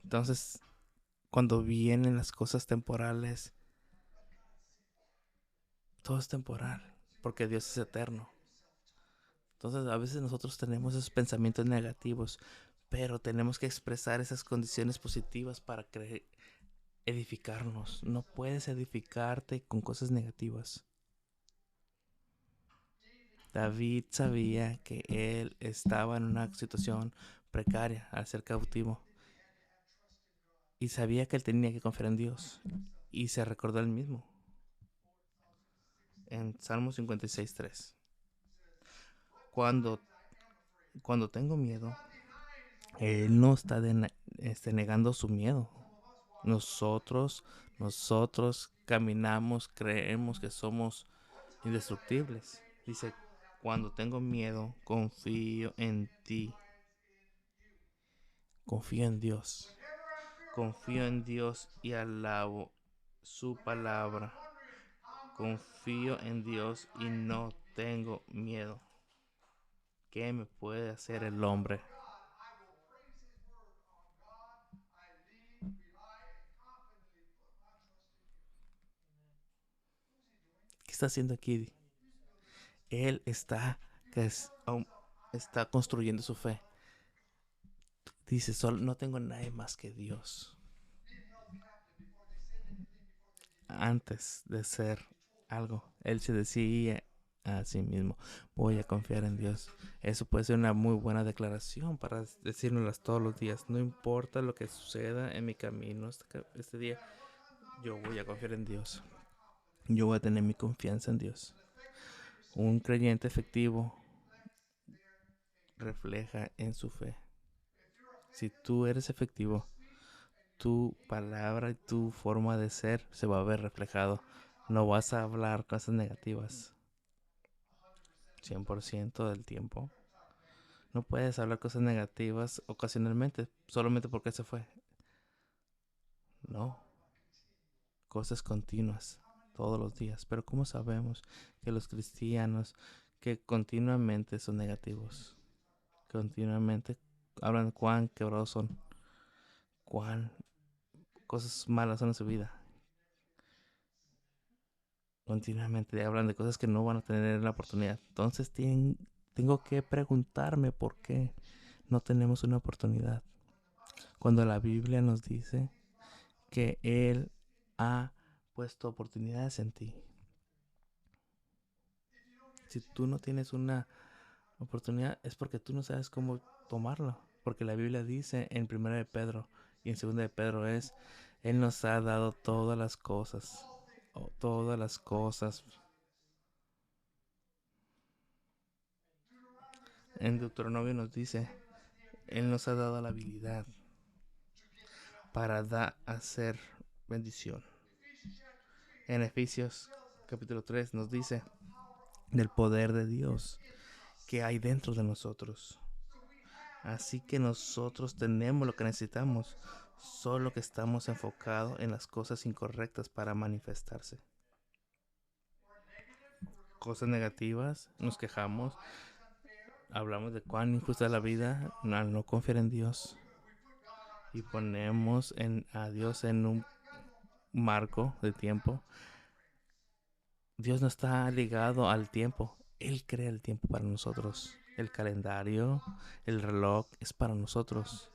Entonces, cuando vienen las cosas temporales, todo es temporal, porque Dios es eterno. Entonces, a veces nosotros tenemos esos pensamientos negativos, pero tenemos que expresar esas condiciones positivas para edificarnos. No puedes edificarte con cosas negativas. David sabía que él estaba en una situación precaria al ser cautivo y sabía que él tenía que confiar en Dios y se recordó él mismo en Salmo 56:3. Cuando, cuando tengo miedo, él no está negando su miedo. Nosotros, nosotros caminamos, creemos que somos indestructibles. Dice, cuando tengo miedo, confío en ti. Confío en Dios. Confío en Dios y alabo su palabra. Confío en Dios y no tengo miedo. ¿Qué me puede hacer el hombre? ¿Qué está haciendo aquí? Él está construyendo su fe. Dice, solo no tengo nadie más que Dios. Antes de ser algo, él se decía a sí mismo, voy a confiar en Dios. Eso puede ser una muy buena declaración para decírnoslas todos los días. No importa lo que suceda en mi camino este día, yo voy a confiar en Dios. Yo voy a tener mi confianza en Dios. Un creyente efectivo refleja en su fe. Si tú eres efectivo, tu palabra y tu forma de ser se va a ver reflejado. No vas a hablar cosas negativas 100% del tiempo. No puedes hablar cosas negativas ocasionalmente, solamente porque se fue. No, cosas continuas, todos los días. Pero ¿cómo sabemos que los cristianos que continuamente son negativos, continuamente hablan cuán quebrados son, cuán cosas malas son en su vida? Continuamente hablan de cosas que no van a tener la oportunidad. Entonces tengo que preguntarme por qué no tenemos una oportunidad. Cuando la Biblia nos dice que Él ha puesto oportunidades en ti. Si tú no tienes una oportunidad es porque tú no sabes cómo tomarla. Porque la Biblia dice en 1 de Pedro y en 2 de Pedro Él nos ha dado todas las cosas. Todas las cosas. En Deuteronomio nos dice, Él nos ha dado la habilidad para hacer bendición. En Efesios capítulo 3 nos dice del poder de Dios que hay dentro de nosotros. Así que nosotros tenemos lo que necesitamos, solo que estamos enfocados en las cosas incorrectas para manifestarse. Cosas negativas, nos quejamos, hablamos de cuán injusta es la vida al no confiar en Dios y ponemos a Dios en un marco de tiempo. Dios no está ligado al tiempo, Él crea el tiempo para nosotros. El calendario, el reloj es para nosotros.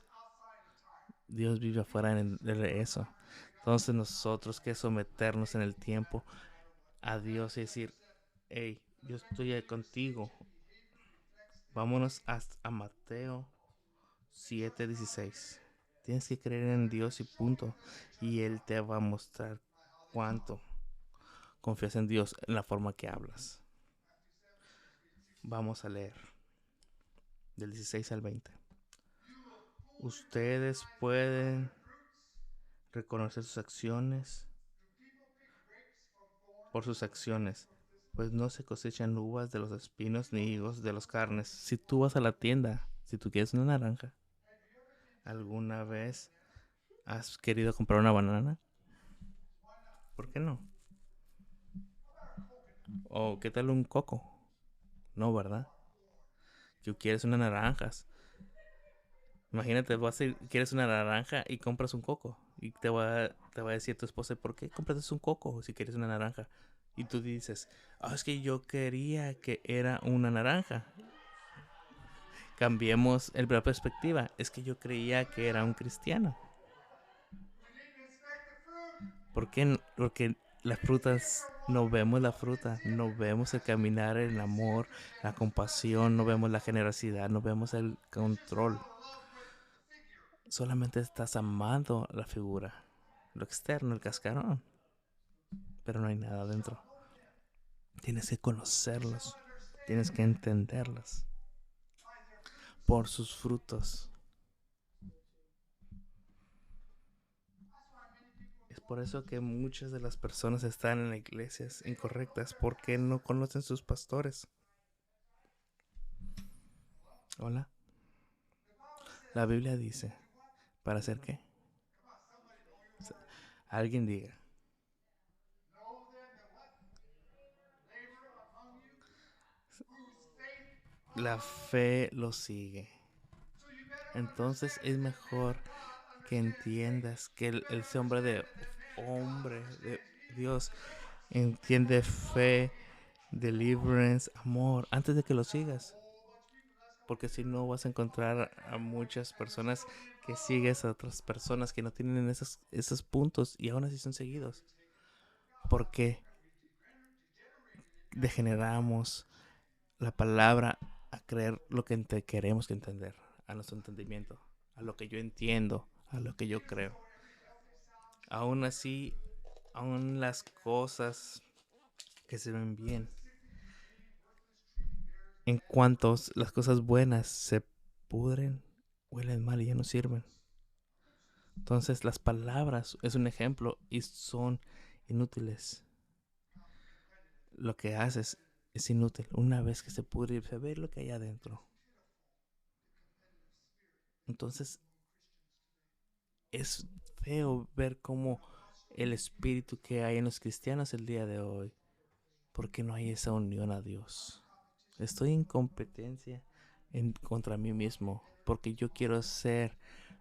Dios vive afuera de eso. Entonces nosotros que someternos en el tiempo a Dios y decir, hey, yo estoy ahí contigo. Vámonos a Mateo 7:16. Tienes que creer en Dios y punto. Y Él te va a mostrar cuánto. confías en Dios en la forma que hablas. Vamos a leer del 16 al 20. Ustedes pueden reconocer sus acciones por sus acciones, pues no se cosechan uvas de los espinos ni higos de los carnes. Si tú vas a la tienda, si tú quieres una naranja, ¿alguna vez has querido comprar una banana? ¿Por qué no? ¿O qué tal un coco? No, ¿verdad? Tú quieres unas naranjas. Imagínate, quieres una naranja y compras un coco. Y te va a decir tu esposa, ¿por qué compras un coco si quieres una naranja? Y tú dices, es que yo quería que era una naranja. Cambiemos la perspectiva. Es que yo creía que era un cristiano. ¿Por qué? Porque las frutas, no vemos la fruta, no vemos el caminar, el amor, la compasión, no vemos la generosidad, no vemos el control. Solamente estás amando la figura, lo externo, el cascarón, pero no hay nada adentro. Tienes que conocerlos, tienes que entenderlos por sus frutos. Es por eso que muchas de las personas están en iglesias incorrectas, porque no conocen sus pastores. Hola. La Biblia dice, ¿para hacer qué? Alguien diga. La fe lo sigue. Entonces es mejor que entiendas que ese hombre de Dios entiende fe, deliverance, amor, antes de que lo sigas. Porque si no vas a encontrar a muchas personas que sigues a otras personas que no tienen esos puntos y aún así son seguidos. Porque degeneramos la palabra a creer lo que queremos que entender, a nuestro entendimiento, a lo que yo entiendo, a lo que yo creo. Aún así, aún las cosas que se ven bien, en cuanto las cosas buenas se pudren, huelen mal y ya no sirven. Entonces las palabras es un ejemplo y son inútiles. Lo que haces es inútil. Una vez que se pudre, se ve lo que hay adentro. Entonces es feo ver cómo el espíritu que hay en los cristianos el día de hoy, porque no hay esa unión a Dios. Estoy en competencia contra mí mismo, porque yo quiero ser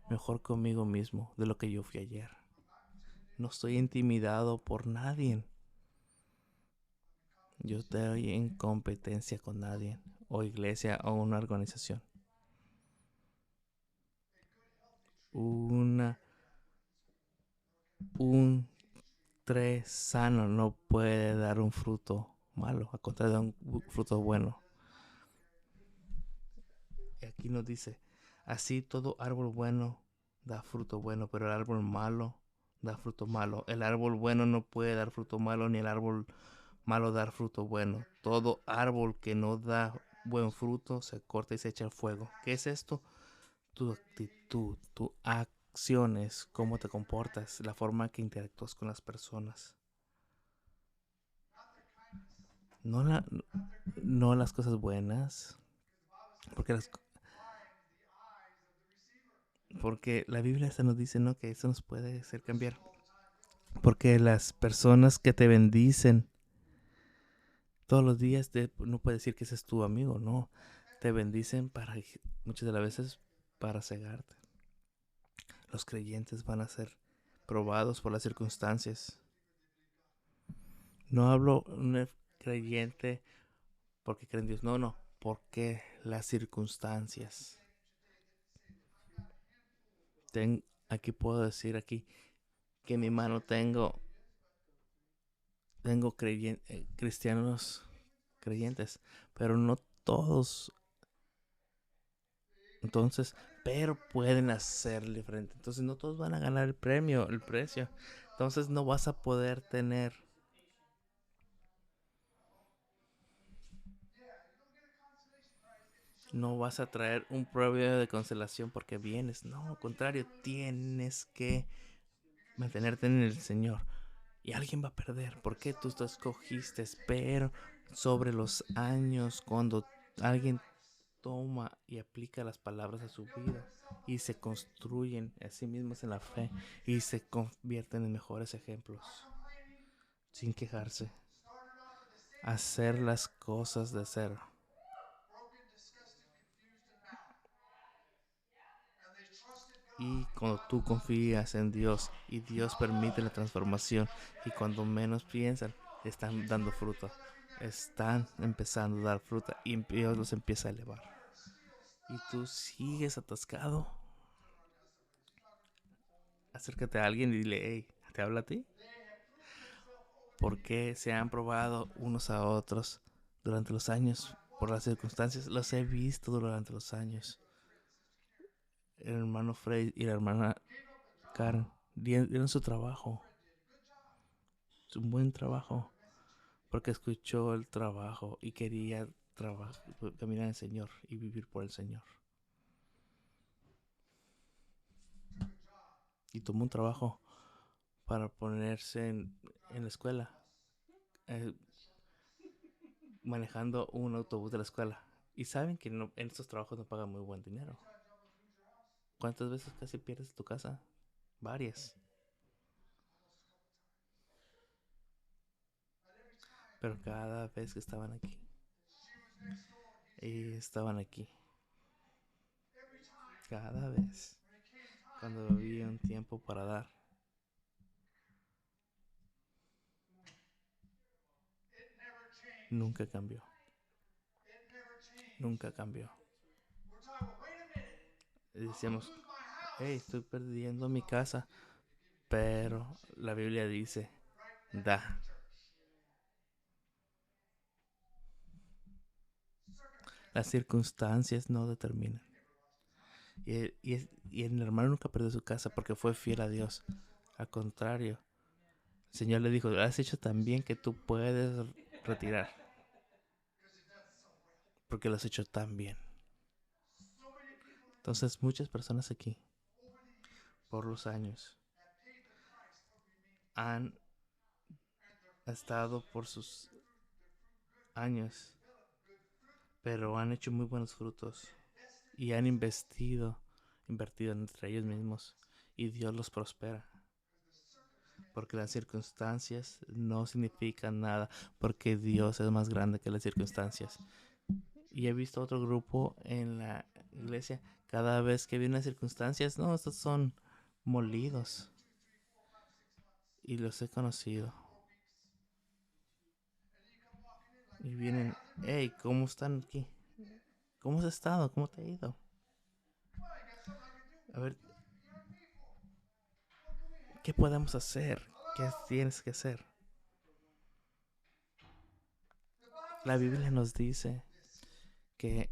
mejor conmigo mismo de lo que yo fui ayer. No estoy intimidado por nadie. Yo estoy en competencia con nadie, o iglesia, o una organización. Un tres sano no puede dar un fruto malo, al contrario, da un fruto bueno. Y aquí nos dice, así todo árbol bueno da fruto bueno, pero el árbol malo da fruto malo. El árbol bueno no puede dar fruto malo, ni el árbol malo dar fruto bueno. Todo árbol que no da buen fruto se corta y se echa al fuego. ¿Qué es esto? Tu actitud, tus acciones, cómo te comportas, la forma que interactúas con las personas. No, no las cosas buenas, porque porque la Biblia hasta nos dice, ¿no?, que eso nos puede hacer cambiar. Porque las personas que te bendicen todos los días, no puedes decir que ese es tu amigo, no. Te bendicen muchas de las veces para cegarte. Los creyentes van a ser probados por las circunstancias. No hablo un creyente porque cree en Dios, no, porque las circunstancias. Aquí puedo decir que en mi mano tengo cristianos creyentes, pero no todos. Entonces, pero pueden hacer diferente. Entonces, no todos van a ganar el precio. Entonces, no vas a poder tener No vas a traer un problema de consolación porque vienes. No, al contrario, tienes que mantenerte en el Señor. Y alguien va a perder. Porque tú te escogiste. Pero sobre los años, cuando alguien toma y aplica las palabras a su vida y se construyen a sí mismos en la fe y se convierten en mejores ejemplos sin quejarse, hacer las cosas de cero. Y cuando tú confías en Dios y Dios permite la transformación y cuando menos piensan, están dando fruto. Están empezando a dar fruta y Dios los empieza a elevar. Y tú sigues atascado. Acércate a alguien y dile, hey, ¿te habla a ti? Porque se han probado unos a otros durante los años por las circunstancias. Los he visto durante los años. El hermano Frey y la hermana Karen dieron su trabajo, un buen trabajo, porque escuchó el trabajo y quería caminar en el Señor y vivir por el Señor. Y tomó un trabajo para ponerse en la escuela, eh, manejando un autobús de la escuela. Y saben que no, en estos trabajos no pagan muy buen dinero. ¿Cuántas veces casi pierdes tu casa? Varias. Pero cada vez que estaban aquí. Cada vez. Cuando había un tiempo para dar. Nunca cambió. Nunca cambió. Y decíamos, hey, estoy perdiendo mi casa. Pero la Biblia dice, da. Las circunstancias no determinan. Y el hermano nunca perdió su casa porque fue fiel a Dios. Al contrario, el Señor le dijo, has hecho tan bien que tú puedes retirar. Porque lo has hecho tan bien. Entonces muchas personas aquí, por los años, han estado por sus años, pero han hecho muy buenos frutos y han invertido entre ellos mismos y Dios los prospera. Porque las circunstancias no significan nada, porque Dios es más grande que las circunstancias. Y he visto otro grupo en la iglesia, cada vez que vienen las circunstancias, no, estos son molidos. Y los he conocido. Y vienen, hey, ¿cómo están aquí? ¿Cómo has estado? ¿Cómo te ha ido? A ver, ¿qué podemos hacer? ¿Qué tienes que hacer? La Biblia nos dice que,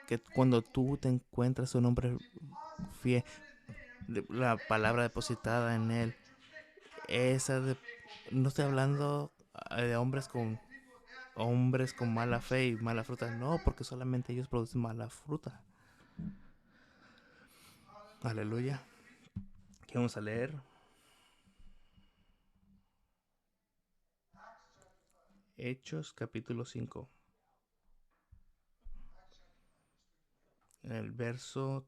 que cuando tú te encuentras un hombre fiel, la palabra depositada en él, esa de, no estoy hablando de hombres con mala fe y mala fruta, no, porque solamente ellos producen mala fruta. Aleluya. ¿Qué vamos a leer? Hechos capítulo 5. El verso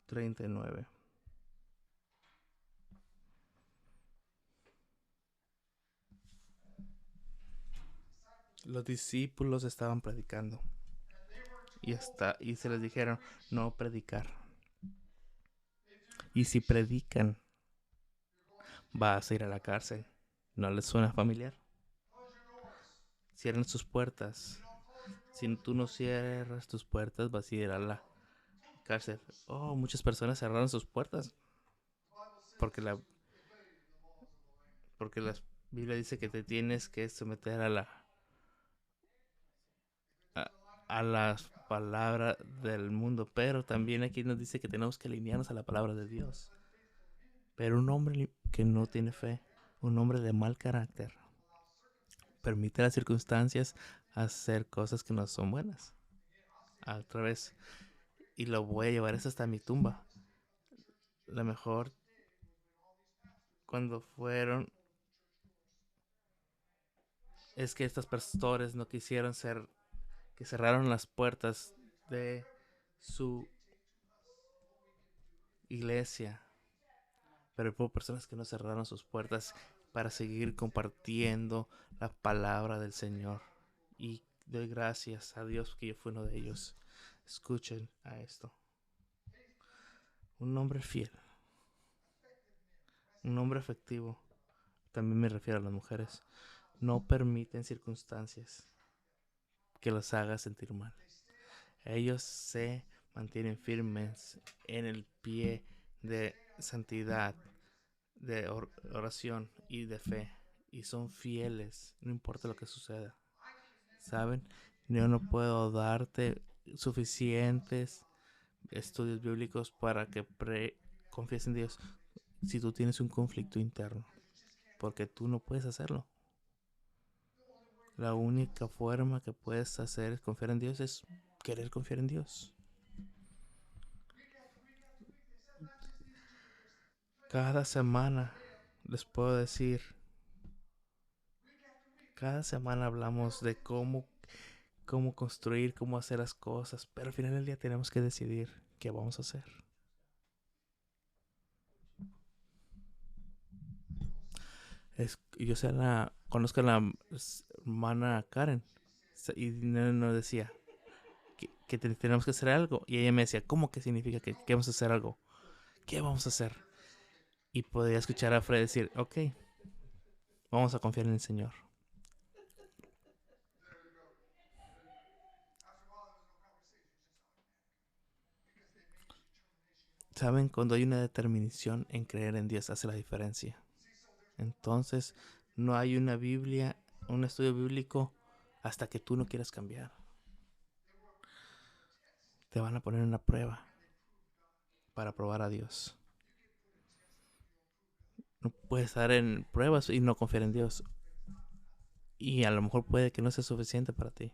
39. Los discípulos estaban predicando y se les dijeron no predicar. Y si predican, vas a ir a la cárcel. ¿No les suena familiar? Cierren sus puertas. Si tú no cierras tus puertas, vas a ir a la cárcel. Oh, muchas personas cerraron sus puertas porque porque la Biblia dice que te tienes que someter a, a las palabras del mundo, pero también aquí nos dice que tenemos que alinearnos a la palabra de Dios. Pero un hombre que no tiene fe, un hombre de mal carácter, permite las circunstancias hacer cosas que no son buenas. Otra vez. Y lo voy a llevar eso hasta mi tumba. La mejor cuando fueron es que estos pastores no quisieron ser, que cerraron las puertas de su iglesia, pero hubo personas que no cerraron sus puertas para seguir compartiendo la palabra del Señor. Y doy gracias a Dios que yo fui uno de ellos. Escuchen a esto. Un hombre fiel, un hombre efectivo, también me refiero a las mujeres, no permiten circunstancias que los haga sentir mal. Ellos se mantienen firmes en el pie de santidad, de oración y de fe. Y son fieles, no importa lo que suceda. ¿Saben? Yo no puedo darte suficientes estudios bíblicos para que confíes en Dios si tú tienes un conflicto interno. Porque tú no puedes hacerlo. La única forma que puedes hacer es confiar en Dios, es querer confiar en Dios. Cada semana les puedo decir, cada semana hablamos de cómo construir, cómo hacer las cosas, pero al final del día tenemos que decidir qué vamos a hacer. Yo conozco a la hermana Karen y nos decía que tenemos que hacer algo, y ella me decía, ¿cómo que significa que vamos a hacer algo? ¿Qué vamos a hacer? Y podía escuchar a Fred decir, ok, vamos a confiar en el Señor. Saben, cuando hay una determinación en creer en Dios hace la diferencia. Entonces, no hay una Biblia, un estudio bíblico hasta que tú no quieras cambiar. Te van a poner en una prueba para probar a Dios. No puedes estar en pruebas y no confiar en Dios. Y a lo mejor puede que no sea suficiente para ti,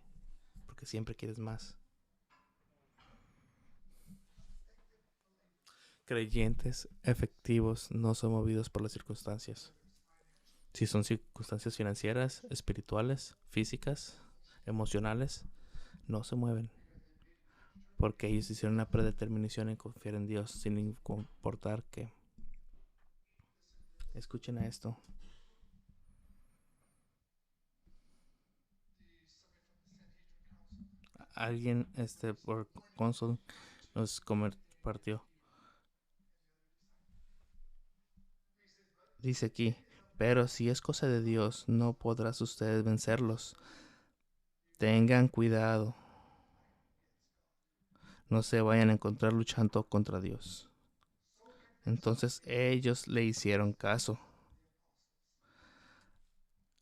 porque siempre quieres más. Creyentes efectivos no son movidos por las circunstancias. Si son circunstancias financieras, espirituales, físicas, emocionales, no se mueven. Porque ellos hicieron una predeterminación en confiar en Dios sin importar qué. Escuchen a esto. Alguien por cónsul nos compartió. Dice aquí, pero si es cosa de Dios, no podrás ustedes vencerlos. Tengan cuidado. No se vayan a encontrar luchando contra Dios. Entonces ellos le hicieron caso.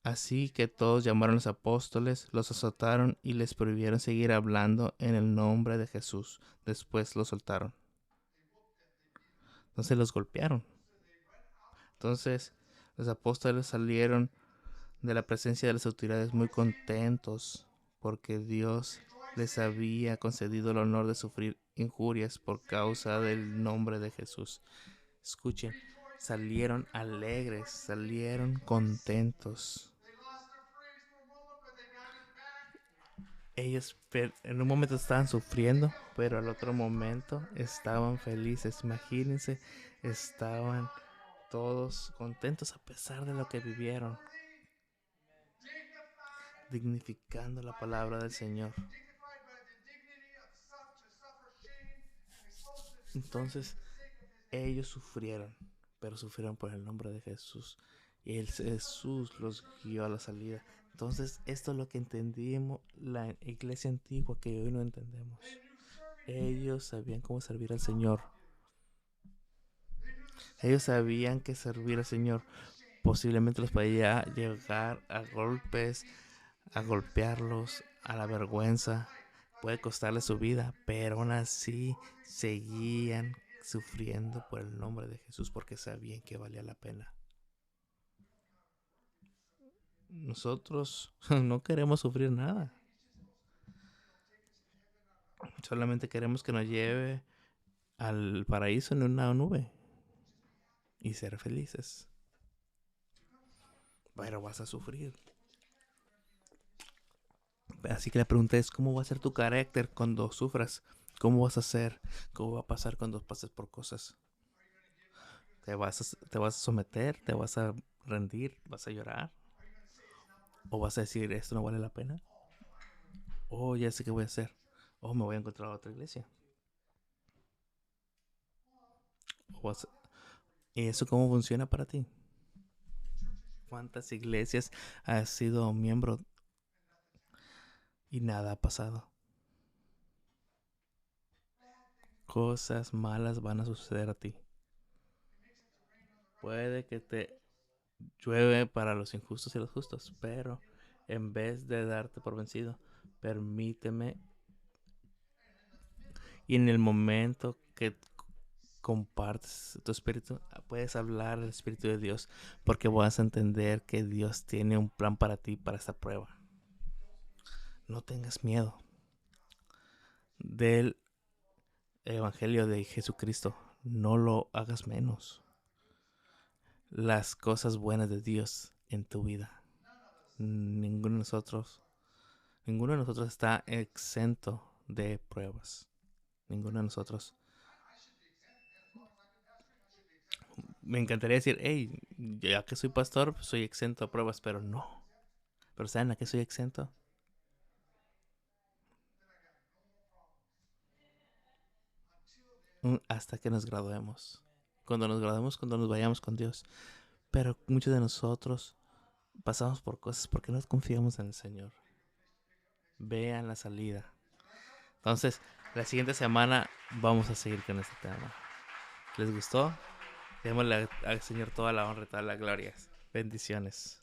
Así que todos llamaron a los apóstoles, los azotaron y les prohibieron seguir hablando en el nombre de Jesús. Después los soltaron. Entonces los golpearon. Entonces los apóstoles salieron de la presencia de las autoridades muy contentos porque Dios les había concedido el honor de sufrir injurias por causa del nombre de Jesús. Escuchen, salieron alegres, salieron contentos. Ellos en un momento estaban sufriendo, pero al otro momento estaban felices. Imagínense, estaban todos contentos a pesar de lo que vivieron, dignificando la palabra del Señor. Entonces ellos sufrieron, pero sufrieron por el nombre de Jesús. Y Jesús los guió a la salida. Entonces esto es lo que entendimos la iglesia antigua que hoy no entendemos. Ellos sabían cómo servir al Señor. Ellos sabían que servir al Señor posiblemente los podía llegar a golpes, a golpearlos, a la vergüenza. Puede costarles su vida, pero aún así seguían sufriendo por el nombre de Jesús porque sabían que valía la pena. Nosotros no queremos sufrir nada. Solamente queremos que nos lleve al paraíso en una nube y ser felices. Pero vas a sufrir. Así que la pregunta es, ¿cómo va a ser tu carácter cuando sufras? ¿Cómo vas a ser? ¿Cómo va a pasar cuando pases por cosas? ¿Te vas a someter? ¿Te vas a rendir? ¿Vas a llorar? ¿O vas a decir, esto no vale la pena? Oh, ya sé qué voy a hacer. Oh, me voy a encontrar a otra iglesia. ¿Y eso cómo funciona para ti? ¿Cuántas iglesias has sido miembro y nada ha pasado? Cosas malas van a suceder a ti. Puede que te llueve para los injustos y los justos, pero en vez de darte por vencido, permíteme, y en el momento que compartes tu espíritu, puedes hablar al Espíritu de Dios, porque vas a entender que Dios tiene un plan para ti, para esta prueba. No tengas miedo del Evangelio de Jesucristo, no lo hagas menos. Las cosas buenas de Dios en tu vida. Ninguno de nosotros, ninguno de nosotros está exento de pruebas. Ninguno de nosotros. Me encantaría decir, hey, ya que soy pastor, soy exento de pruebas, pero no. Pero ¿saben a qué soy exento? Hasta que nos graduemos. Cuando nos graduemos, cuando nos vayamos con Dios. Pero muchos de nosotros pasamos por cosas porque no confiamos en el Señor. Vean la salida. Entonces, la siguiente semana vamos a seguir con este tema. ¿Les gustó? Démosle al Señor toda la honra y toda la gloria. Bendiciones.